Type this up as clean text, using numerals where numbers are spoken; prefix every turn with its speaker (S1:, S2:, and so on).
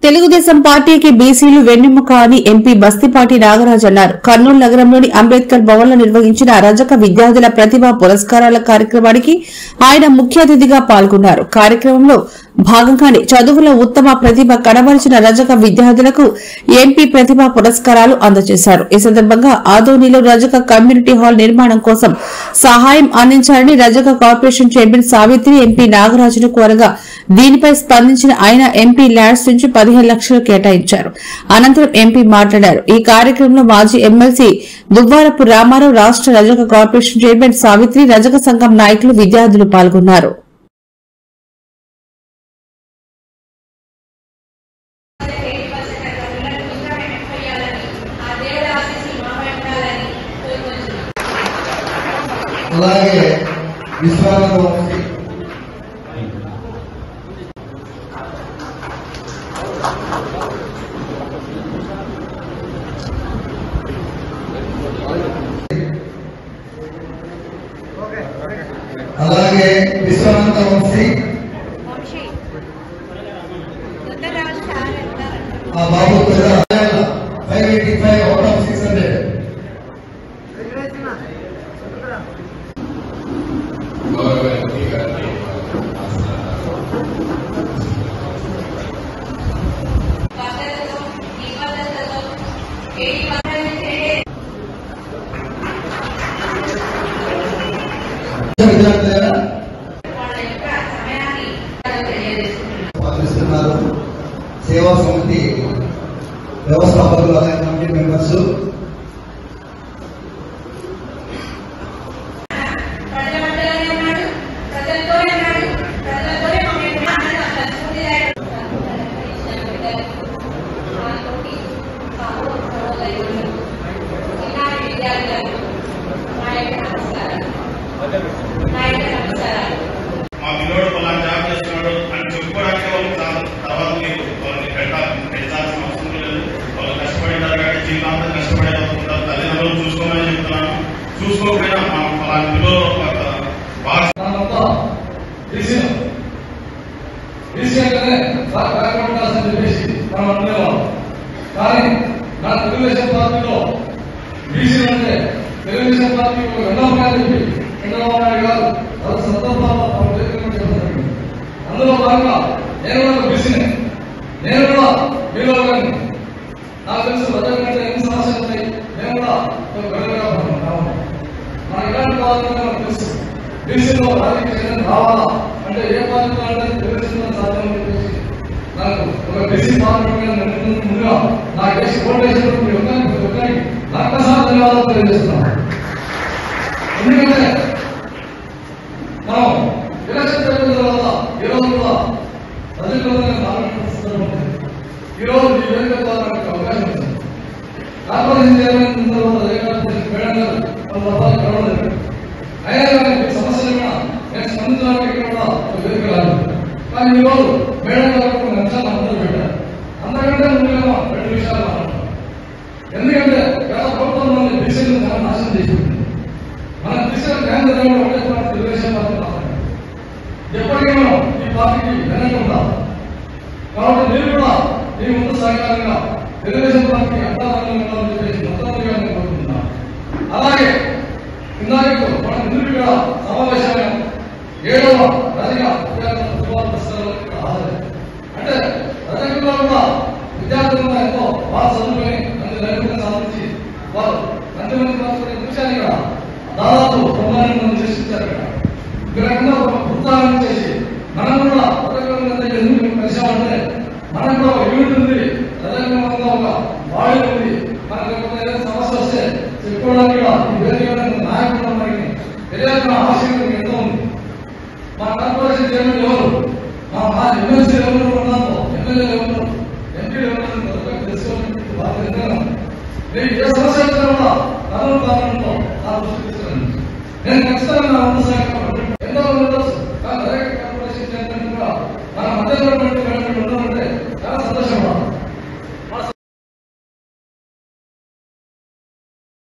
S1: తెలుగుదేశం పార్టీకి బీసీలు వెన్నెముక అని ఎంపీ బస్తిపాటి నాగరాజ్ అన్నారు. కర్నూలు నగరంలోని అంబేద్కర్ భవన్ లో నిర్వహించిన రజక విద్యార్థుల ప్రతిభా పురస్కారాల కార్యక్రమానికి ఆయన ముఖ్య అతిథిగా పాల్గొన్నారు. కార్యక్రమంలో భాగంగానే చదువులో ఉత్తమ ప్రతిభ కనబరిచిన రజక విద్యార్థులకు ఎంపీ ప్రతిభా పురస్కారాలు అందజేశారు. ఈ సందర్భంగా ఆదోనిలో రజక కమ్యూనిటీ హాల్ నిర్మాణం కోసం సహాయం అందించాలని రజక కార్పొరేషన్ చైర్మన్ సావిత్రి ఎంపీ నాగరాజును కోరగా దీనిపై స్పందించిన ఆయన ఎంపీ ల్యాడ్స్ నుంచి 15 లక్షలు కేటాయించారు. అనంతరం ఎంపీ మాట్లాడారు. ఈ కార్యక్రమంలో మాజీ ఎమ్మెల్సీ దువ్వారపు రామారావు, రాష్ట్ర రజక కార్పొరేషన్ చైర్మన్ సావిత్రి, రజక సంఘం నాయకులు, విద్యార్థులు పాల్గొన్నారు.
S2: అలాగే విశ్రాంతి అలాగే విశ్రాంత వంశీ ఆ బాబు 585 అవుట్ ఆఫ్ 600. పాటిస్తున్నారు. సేవా సమితి వ్యవస్థాపకులు, అలాగే కమిటీ మెంబర్స్,
S3: మా పిల్లోడు పలానా జాబ్ చేస్తున్నాడు అని చెప్పుకోవడానికి వాళ్ళు తర్వాత మీరు వాళ్ళని పెట్టాల్సిన అవసరం లేదు. వాళ్ళు కష్టపడినారు కాబట్టి జీవితాంతం కష్టపడే ఉంటారు. తల్లిదండ్రులు చూసుకోమని చెప్తున్నాను. చూసుకోకపోయినా మనం పలానా పిల్లలు
S4: కానీ నా తెలుగుదేశం పార్టీలో బీసీలు అంటే తెలుగుదేశం పార్టీకి వెన్నోకాలు చెప్పి చంద్రబాబు నాయుడు గారు వాళ్ళ సందర్భాల్లో అందులో భాగంగా నేను కూడా బీసీని, నేను కూడా మీలో నాకు తెలుసు ప్రజలంటే ఎన్ని సమస్యలు ఉన్నాయి. నేను కూడా గడువుగా మనకి ఎలాంటి కావాలంటే మనకు తెలుసు. బీసీలో రాజకీయ చైతన్యం రావాలా అంటే ఏ పార్టీ అంటే తెలుగుదేశంలో సాధ్యం అని చెప్పేసి నాకు ఒక బీసీ పార్లమెంట్ ముందుగా నాకు వేసి ఓటు వేసినప్పుడు ఒక్కసారి ధన్యవాదాలు తెలియజేస్తున్నాను. ఎందుకంటే మనం ఎలక్షన్ జరిగిన తర్వాత ఈ రోజు కూడా రజకులమైన ఈ రోజు ఈ వేదిక ద్వారా నాకు అవకాశం వచ్చింది. కార్పొరేషన్ చైర్మన్ తర్వాత మేడం గారు రూపాయలు కలవలేదు. అయినా కానీ సమస్యలు కూడా నేను స్పందించడానికి ఇక్కడ కూడా ఒక వేదిక రాలేదు. కానీ ఈరోజు మేడం గారు 2 నిమిషాలు అందరూ పెట్టారు. అంతకంటే ముందుగా 2 విషయాలు మాట్లాడతారు. ఎందుకంటే గత ప్రభుత్వం మన దిశను చాలా నాశనం చేసింది. మన దిశను కేంద్రంలో ఒకటే తెలుగుదేశం పార్టీ మాట్లాడారు. ఎప్పటికీ మనం ఈ పార్టీకి వెనక ఉండాలి. కాబట్టి మీరు కూడా మీ ముందు సహకారంగా తెలుగుదేశం పార్టీకి అంతరంగంగా ఉండాలని చెప్పేసి మొత్తంగా నేను కోరుకుంటున్నాను. అలాగే ఇందాక మన నిరుపేద సమావేశాన్ని 7వ రజక అంటే రజకుల్లో కూడా విద్యార్థులు ఎంతో బాగా చదువుకొని మంచి నైపుణ్యం సాధించి వారు మంచి మంచి పాల్గొనే విషయాన్ని కూడా దాదాపు 90 మంది సృష్టించారు. ఇక్కడ ఈ రకంగా ఒక ఉత్సాహం చేసి మనం కూడా రజకులంతా ఎందుకు కలిసామంటే మనకు కూడా ఒక యూనిట్ ఉంది, రజకంగా ఒక బాడీ ఉంది. మనకు ఏదైనా సమస్య వస్తే చెప్పుకోవడానికి కూడా ఈ వేదిక నాయకులు మనకి తెలియాల్సిన ఆశయం ఎంతో ఉంది. మా కార్పొరేషన్ చైర్మన్ ఎవరు, మా ఎమ్మెల్సీ ఎవరు ఉన్నారో, ఎమ్మెల్యే ఎవరు, ఎంపీలు ఎవరు తెలుసుకోవాలి. మీరు ఏ సమస్య వచ్చినా కూడా కర్నూలు పార్లమెంట్లో నా దృష్టి తీసుకురండి. నేను ఖచ్చితంగా నా వంతు సహాయం ఎంతో కార్పొరేషన్ చైర్మన్ కూడా మన మధ్యలో